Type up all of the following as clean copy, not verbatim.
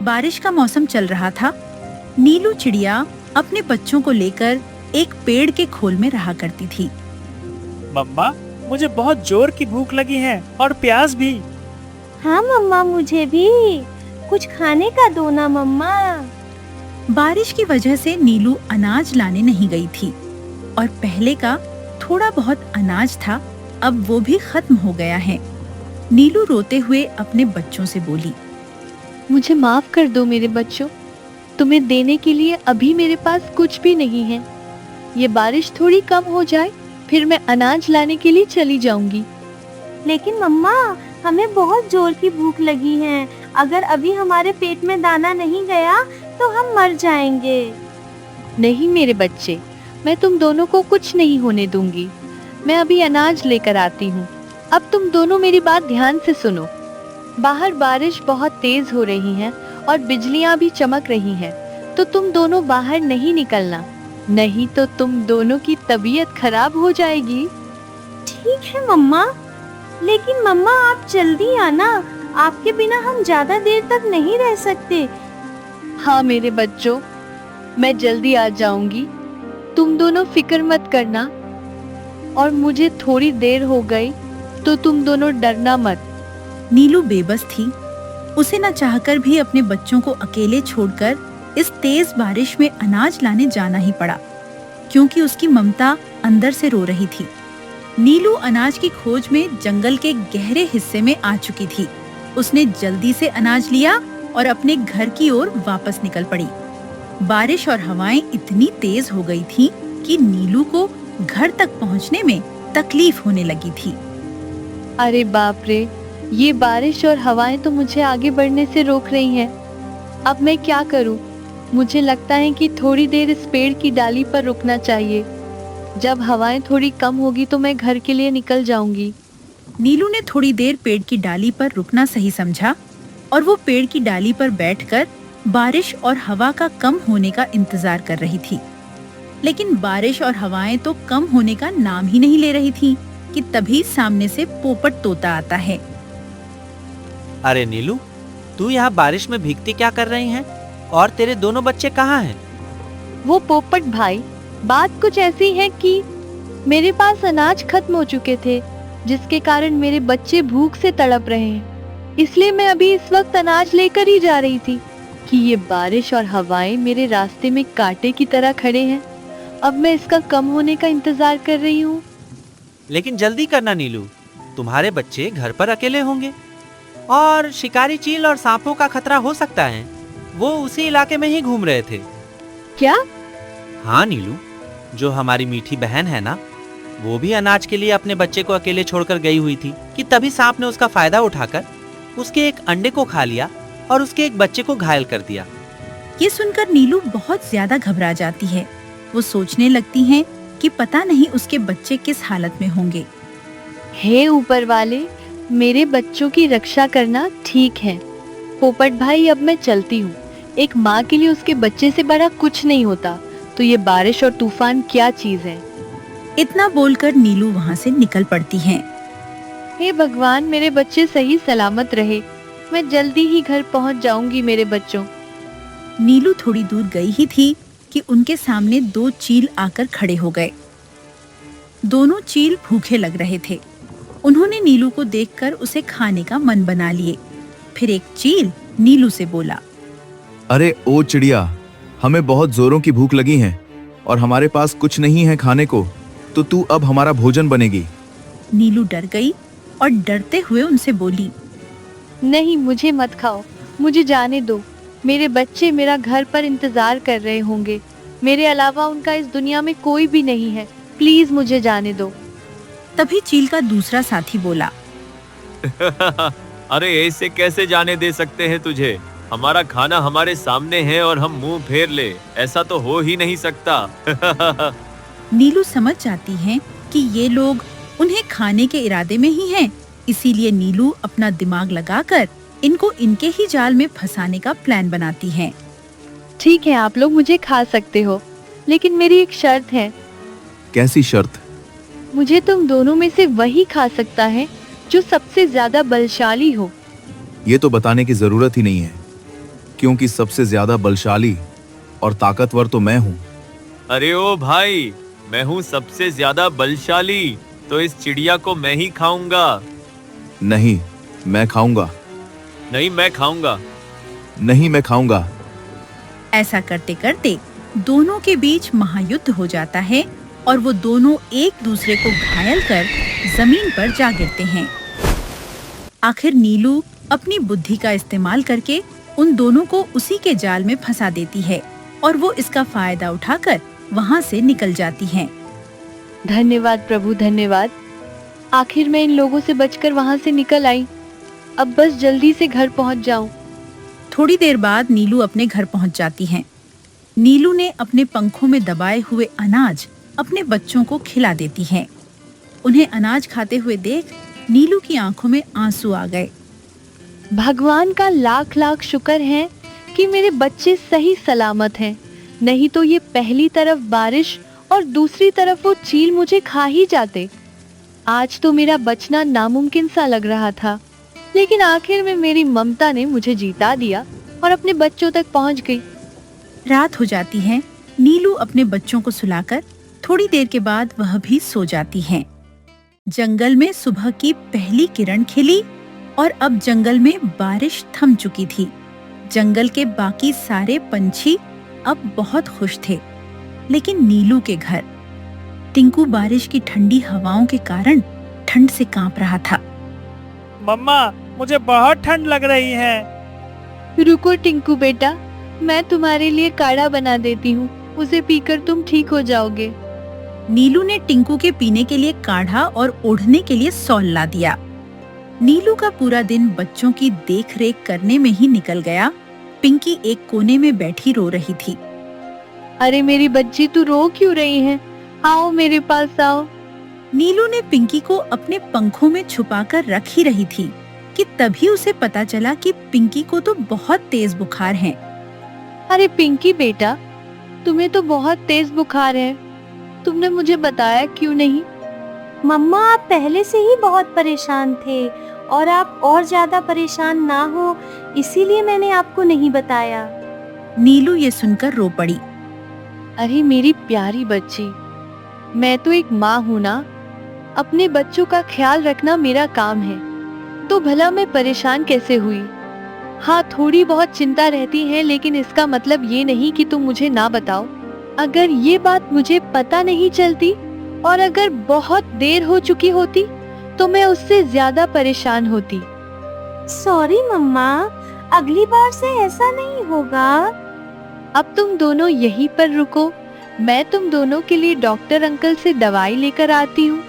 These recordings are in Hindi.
बारिश का मौसम चल रहा था। नीलू चिड़िया अपने बच्चों को लेकर एक पेड़ के खोल में रहा करती थी। मम्मा, मुझे बहुत जोर की भूख लगी है और प्यास भी। हाँ मम्मा, मुझे भी कुछ खाने का दो ना मम्मा। बारिश की वजह से नीलू अनाज लाने नहीं गई थी और पहले का थोड़ा बहुत अनाज था, अब वो भी खत्म हो गया है। नीलू रोते हुए अपने बच्चों से बोली, मुझे माफ कर दो मेरे बच्चों, तुम्हें देने के लिए अभी मेरे पास कुछ भी नहीं है। ये बारिश थोड़ी कम हो जाए, फिर मैं अनाज लाने के लिए चली जाऊंगी। लेकिन मम्मा, हमें बहुत जोर की भूख लगी है। अगर अभी हमारे पेट में दाना नहीं गया तो हम मर जाएंगे। नहीं मेरे बच्चे, मैं तुम दोनों को कुछ नहीं होने दूंगी। मैं अभी अनाज लेकर आती हूँ। अब तुम दोनों मेरी बात ध्यान से सुनो। बाहर बारिश बहुत तेज हो रही है और बिजलियाँ भी चमक रही हैं, तो तुम दोनों बाहर नहीं निकलना, नहीं तो तुम दोनों की तबीयत खराब हो जाएगी। ठीक है मम्मा, लेकिन मम्मा आप जल्दी आना, आपके बिना हम ज्यादा देर तक नहीं रह सकते। हाँ मेरे बच्चों, मैं जल्दी आ जाऊंगी, तुम दोनों फिक्र मत करना। और मुझे थोड़ी देर हो गई तो तुम दोनों डरना मत। नीलू बेबस थी। उसे न चाहकर भी अपने बच्चों को अकेले छोड़कर इस तेज बारिश में अनाज लाने जाना ही पड़ा, क्योंकि उसकी ममता अंदर से रो रही थी। नीलू अनाज की खोज में जंगल के गहरे हिस्से में आ चुकी थी। उसने जल्दी से अनाज लिया और अपने घर की ओर वापस निकल पड़ी। बारिश और हवाएं इतनी तेज हो गई थीं कि नीलू को घर तक पहुंचने में तकलीफ होने लगी थी। अरे बाप रे, ये बारिश और हवाएं तो मुझे आगे बढ़ने से रोक रही हैं। अब मैं क्या करूं? मुझे लगता है कि थोड़ी देर इस पेड़ की डाली पर रुकना चाहिए। जब हवाएं थोड़ी कम होगी तो मैं घर के लिए निकल जाऊंगी। नीलू ने थोड़ी देर पेड़ की डाली पर रुकना सही समझा और वो पेड़ की डाली पर बैठकर बारिश और हवा का कम होने का इंतजार कर रही थी। लेकिन बारिश और हवाएं तो कम होने का नाम ही नहीं ले रही थीं कि तभी सामने से पोपट तोता आता है। अरे नीलू, तू यहाँ बारिश में भीगती क्या कर रही हैं? और तेरे दोनों बच्चे कहाँ हैं? वो पोपट भाई, बात कुछ ऐसी है कि मेरे पास अनाज खत्म हो चुके थे, जिसके कारण मेरे बच्चे भूख से तड़प रहे हैं। इसलिए मैं अभी इस वक्त अनाज लेकर ही जा रही थी कि ये बारिश और हवाएं मेरे रास्ते में कांटे की तरह खड़े हैं। अब मैं इसका कम होने का इंतजार कर रही हूँ। लेकिन जल्दी करना नीलू, तुम्हारे बच्चे घर पर अकेले होंगे और शिकारी चील और सांपों का खतरा हो सकता है। वो उसी इलाके में ही घूम रहे थे। क्या? हाँ नीलू, जो हमारी मीठी बहन है ना, वो भी अनाज के लिए अपने बच्चे को अकेले छोड़कर गई हुई थी कि तभी सांप ने उसका फायदा उठाकर उसके एक अंडे को खा लिया और उसके एक बच्चे को घायल कर दिया। ये सुनकर नीलू बहुत ज्यादा घबरा जाती है। वो सोचने लगती है कि पता नहीं उसके बच्चे किस हालत में होंगे। हे ऊपर वाले, मेरे बच्चों की रक्षा करना ठीक है। पोपट भाई, अब मैं चलती हूँ। एक माँ के लिए उसके बच्चे से बड़ा कुछ नहीं होता, तो ये बारिश और तूफान क्या चीज है। इतना बोलकर नीलू वहाँ से निकल पड़ती है। हे भगवान, मेरे बच्चे सही सलामत रहे। मैं जल्दी ही घर पहुँच जाऊंगी मेरे बच्चों। नीलू थोड़ी दूर गई ही थी कि उनके सामने दो चील आकर खड़े हो गए। दोनों चील भूखे लग रहे थे। उन्होंने नीलू को देखकर उसे खाने का मन बना लिए। फिर एक चील नीलू से बोला, अरे ओ चिड़िया, हमें बहुत जोरों की भूख लगी है और हमारे पास कुछ नहीं है खाने को, तो तू अब हमारा भोजन बनेगी। नीलू डर गई और डरते हुए उनसे बोली, नहीं, मुझे मत खाओ, मुझे जाने दो। मेरे बच्चे मेरा घर पर इंतजार कर रहे होंगे। मेरे अलावा उनका इस दुनिया में कोई भी नहीं है। प्लीज मुझे जाने दो। तभी चील का दूसरा साथी बोला, अरे ऐसे कैसे जाने दे सकते हैं तुझे? हमारा खाना हमारे सामने है और हम मुंह फेर ले, ऐसा तो हो ही नहीं सकता। नीलू समझ जाती है कि ये लोग उन्हें खाने के इरादे में ही हैं। इसीलिए नीलू अपना दिमाग लगाकर इनको इनके ही जाल में फंसाने का प्लान बनाती है। ठीक है, आप लोग मुझे खा सकते हो, लेकिन मेरी एक शर्त है। कैसी शर्त? मुझे तुम दोनों में से वही खा सकता है जो सबसे ज्यादा बलशाली हो। ये तो बताने की जरूरत ही नहीं है, क्योंकि सबसे ज्यादा बलशाली और ताकतवर तो मैं हूँ। अरे ओ भाई, मैं हूँ सबसे ज्यादा बलशाली, तो इस चिड़िया को मैं ही खाऊंगा। नहीं, मैं खाऊंगा। नहीं, मैं खाऊंगा। नहीं, मैं खाऊंगा। ऐसा करते करते दोनों के बीच महायुद्ध हो जाता है और वो दोनों एक दूसरे को घायल कर जमीन पर जा गिरते हैं। आखिर नीलू अपनी बुद्धि का इस्तेमाल करके उन दोनों को उसी के जाल में फंसा देती है और वो इसका फायदा उठाकर वहाँ से निकल जाती हैं। धन्यवाद प्रभु, धन्यवाद। आखिर मैं इन लोगों से बचकर वहाँ से निकल आई। अब बस जल्दी से घर पहुँच जाऊं। थोड़ी देर बाद नीलू अपने घर पहुँच जाती हैं। नीलू ने अपने पंखों में दबाए हुए अनाज अपने बच्चों को खिला देती हैं। उन्हें अनाज खाते हुए देख नीलू की आंखों में आंसू आ गए। भगवान का लाख लाख शुक्र है कि मेरे बच्चे सही सलामत हैं, नहीं तो ये पहली तरफ बारिश और दूसरी तरफ वो चील मुझे खा ही जाते। आज तो मेरा बचना नामुमकिन सा लग रहा था, लेकिन आखिर में मेरी ममता ने मुझे जीता दिया और अपने बच्चों तक पहुंच गई। रात हो जाती है। नीलू अपने बच्चों को सुलाकर थोड़ी देर के बाद वह भी सो जाती हैं। जंगल में सुबह की पहली किरण खिली और अब जंगल में बारिश थम चुकी थी। जंगल के बाकी सारे पंछी अब बहुत खुश थे, लेकिन नीलू के घर टिंकू बारिश की ठंडी हवाओं के कारण ठंड से कांप रहा था। मम्मा, मुझे बहुत ठंड लग रही है। रुको टिंकू बेटा, मैं तुम्हारे लिए काढ़ा बना देती हूँ, उसे पीकर तुम ठीक हो जाओगे। नीलू ने टिंकू के पीने के लिए काढ़ा और ओढ़ने के लिए सॉल ला दिया। नीलू का पूरा दिन बच्चों की देखरेख करने में ही निकल गया। पिंकी एक कोने में बैठी रो रही थी। अरे मेरी बच्ची, तू रो क्यों रही है? आओ मेरे पास आओ। नीलू ने पिंकी को अपने पंखों में छुपाकर रख ही रही थी कि तभी उसे पता चला कि पिंकी को तो बहुत तेज बुखार है। अरे पिंकी बेटा, तुम्हें तो बहुत तेज बुखार है, तुमने मुझे बताया क्यों नहीं? मम्मा, आप पहले से ही बहुत परेशान थे और आप और ज्यादा परेशान ना हो, इसीलिए मैंने आपको नहीं बताया। नीलू ये सुनकर रो पड़ी। अरे मेरी प्यारी बच्ची, मैं तो एक माँ हूँ ना, अपने बच्चों का ख्याल रखना मेरा काम है, तो भला मैं परेशान कैसे हुई? हाँ, थोड़ी बहुत चिंता रहती है, लेकिन इसका मतलब ये नहीं कि तुम मुझे ना बताओ। अगर ये बात मुझे पता नहीं चलती और अगर बहुत देर हो चुकी होती तो मैं उससे ज्यादा परेशान होती। सॉरी मम्मा, अगली बार से ऐसा नहीं होगा। अब तुम दोनों यहीं पर रुको, मैं तुम दोनों के लिए डॉक्टर अंकल से दवाई लेकर आती हूँ।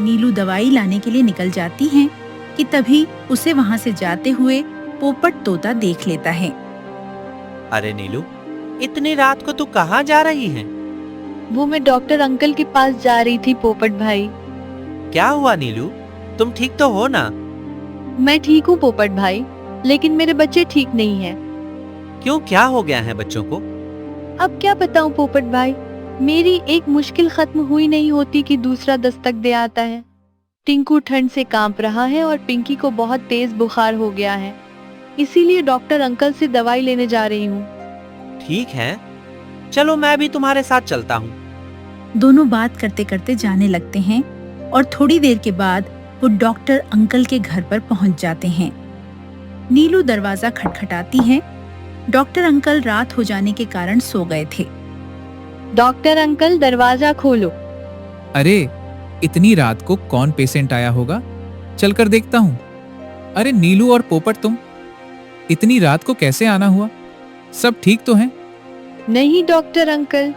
नीलू दवाई लाने के लिए निकल जाती हैं कि तभी उसे वहाँ से जाते हुए पोपट तोता देख लेता है। अरे नीलू, इतनी रात को तू कहाँ जा रही है? वो मैं डॉक्टर अंकल के पास जा रही थी पोपट भाई। क्या हुआ नीलू, तुम ठीक तो हो ना? मैं ठीक हूँ पोपट भाई, लेकिन मेरे बच्चे ठीक नहीं हैं। क्यों, क्या हो गया है बच्चों को? अब क्या बताऊं पोपट भाई, मेरी एक मुश्किल खत्म हुई नहीं होती कि दूसरा दस्तक दे आता है। टिंकू ठंड से कांप रहा है और पिंकी को बहुत तेज बुखार हो गया है, इसीलिए डॉक्टर अंकल से दवाई लेने जा रही हूँ। ठीक है, चलो मैं भी तुम्हारे साथ चलता हूँ। दोनों बात करते करते जाने लगते हैं और थोड़ी देर के बाद वो डॉक्टर अंकल के घर पर पहुंच जाते हैं। नीलू दरवाजा खटखटाती है। डॉक्टर अंकल रात हो जाने के कारण सो गए थे। डॉक्टर अंकल, दरवाजा खोलो। अरे इतनी रात को कौन पेशेंट आया होगा, चलकर देखता हूँ। अरे नीलू और पोपट, तुम इतनी रात को कैसे आना हुआ? सब ठीक तो हैं? नहीं डॉक्टर अंकल,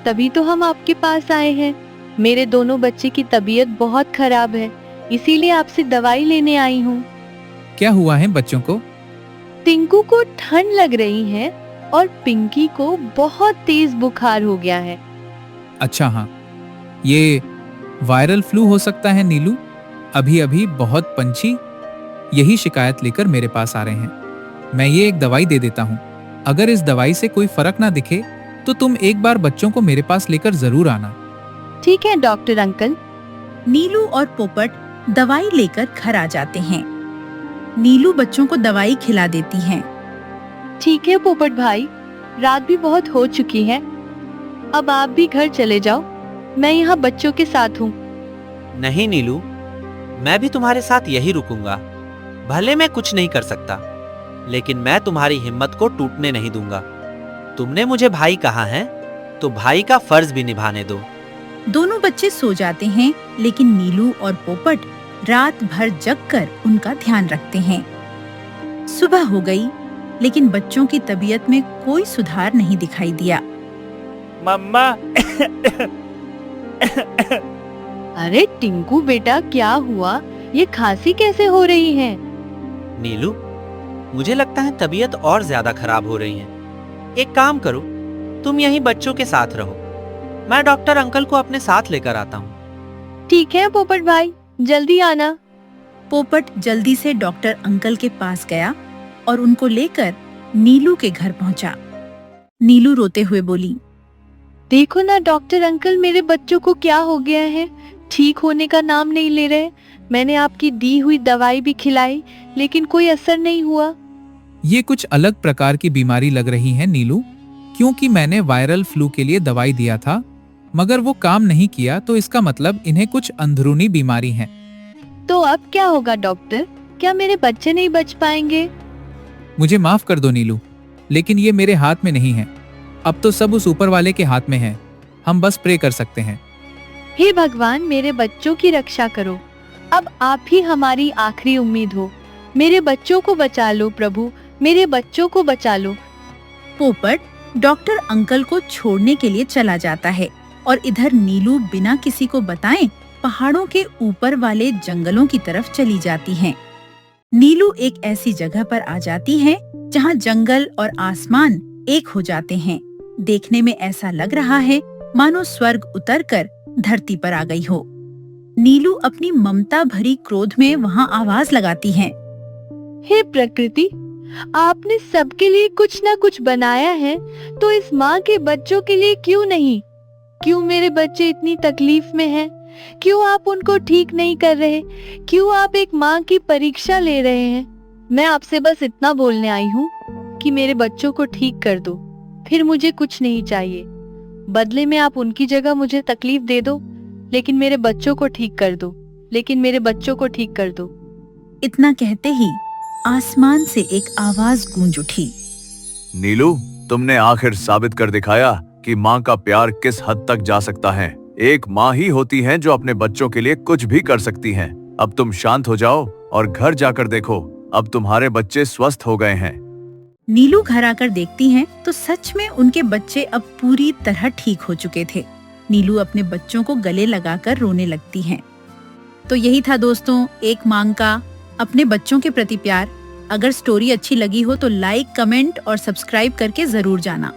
तभी तो हम आपके पास आए हैं। मेरे दोनों बच्चे की तबीयत बहुत खराब है, इसीलिए आपसे दवाई लेने आई हूँ। क्या हुआ है बच्चों को? टिंकू को ठंड लग रही है और पिंकी को बहुत तेज बुखार हो गया है। अच्छा हाँ, ये वायरल फ्लू हो सकता है नीलू। अभी अभी बहुत पंछी यही शिकायत लेकर मेरे पास आ रहे हैं। मैं ये एक दवाई दे देता हूँ, अगर इस दवाई से कोई फर्क ना दिखे तो तुम एक बार बच्चों को मेरे पास लेकर जरूर आना। ठीक है डॉक्टर अंकल, नीलू और पोपट दवाई लेकर घर आ जाते हैं। नीलू बच्चों को दवाई खिला देती हैं। ठीक है पोपट भाई, रात भी बहुत हो चुकी है, अब आप भी घर चले जाओ, मैं यहाँ बच्चों के साथ हूँ। नहीं नीलू, मैं भी तुम्हारे साथ यही रुकूंगा। भले मैं कुछ नहीं कर सकता, लेकिन मैं तुम्हारी हिम्मत को टूटने नहीं दूंगा। तुमने मुझे भाई कहा है, तो भाई का फर्ज भी निभाने दो। दोनों बच्चे सो जाते हैं, लेकिन नीलू और पोपट रात भर जगकर उनका ध्यान रखते हैं। सुबह हो गई, लेकिन बच्चों की तबीयत में कोई सुधार नहीं दिखाई दिया। मम्मा अरे टिंकू बेटा, क्या हुआ? ये खांसी कैसे हो रही है? नीलू, मुझे लगता है तबीयत और ज्यादा खराब हो रही है। एक काम करो, तुम यहीं बच्चों के साथ रहो, मैं डॉक्टर अंकल को अपने साथ लेकर आता हूँ। ठीक है पोपट भाई, जल्दी आना। पोपट जल्दी से डॉक्टर अंकल के पास गया और उनको लेकर नीलू के घर पहुंचा। नीलू रोते हुए बोली, देखो ना डॉक्टर अंकल, मेरे बच्चों को क्या हो गया है, ठीक होने का नाम नहीं ले रहे। मैंने आपकी दी हुई दवाई भी खिलाई, लेकिन कोई असर नहीं हुआ। ये कुछ अलग प्रकार की बीमारी लग रही है नीलू, क्योंकि मैंने वायरल फ्लू के लिए दवाई दिया था, मगर वो काम नहीं किया, तो इसका मतलब इन्हें कुछ अंदरूनी बीमारी है। तो अब क्या होगा डॉक्टर? क्या मेरे बच्चे नहीं बच पाएंगे? मुझे माफ कर दो नीलू, लेकिन ये मेरे हाथ में नहीं है। अब तो सब उस ऊपर वाले के हाथ में है। हम बस प्रे कर सकते हैं। हे भगवान, मेरे बच्चों की रक्षा करो। अब आप ही हमारी आखिरी उम्मीद हो। मेरे बच्चों को बचा लो प्रभु, मेरे बच्चों को बचा लो। पोपट डॉक्टर अंकल को छोड़ने के लिए चला जाता है और इधर नीलू बिना किसी को बताए पहाड़ों के ऊपर वाले जंगलों की तरफ चली जाती हैं। नीलू एक ऐसी जगह पर आ जाती है जहाँ जंगल और आसमान एक हो जाते हैं। देखने में ऐसा लग रहा है मानो स्वर्ग उतरकर धरती पर आ गई हो। नीलू अपनी ममता भरी क्रोध में वहाँ आवाज लगाती है, हे प्रकृति, आपने सबके लिए कुछ ना कुछ बनाया है, तो इस माँ के बच्चों के लिए क्यों नहीं? क्यों मेरे बच्चे इतनी तकलीफ में हैं? क्यों आप उनको ठीक नहीं कर रहे? क्यों आप एक माँ की परीक्षा ले रहे हैं? मैं आपसे बस इतना बोलने आई हूँ कि मेरे बच्चों को ठीक कर दो, फिर मुझे कुछ नहीं चाहिए। बदले में आप उनकी जगह मुझे तकलीफ दे दो, लेकिन मेरे बच्चों को ठीक कर दो, लेकिन मेरे बच्चों को ठीक कर दो। इतना कहते ही आसमान से एक आवाज गूंज उठी, नीलू, तुमने आखिर साबित कर दिखाया कि माँ का प्यार किस हद तक जा सकता है। एक माँ ही होती है जो अपने बच्चों के लिए कुछ भी कर सकती है। अब तुम शांत हो जाओ और घर जाकर देखो, अब तुम्हारे बच्चे स्वस्थ हो गए हैं। नीलू घर आकर देखती हैं तो सच में उनके बच्चे अब पूरी तरह ठीक हो चुके थे। नीलू अपने बच्चों को गले लगाकर रोने लगती हैं। तो यही था दोस्तों, एक माँ का अपने बच्चों के प्रति प्यार। अगर स्टोरी अच्छी लगी हो तो लाइक, कमेंट और सब्सक्राइब करके जरूर जाना।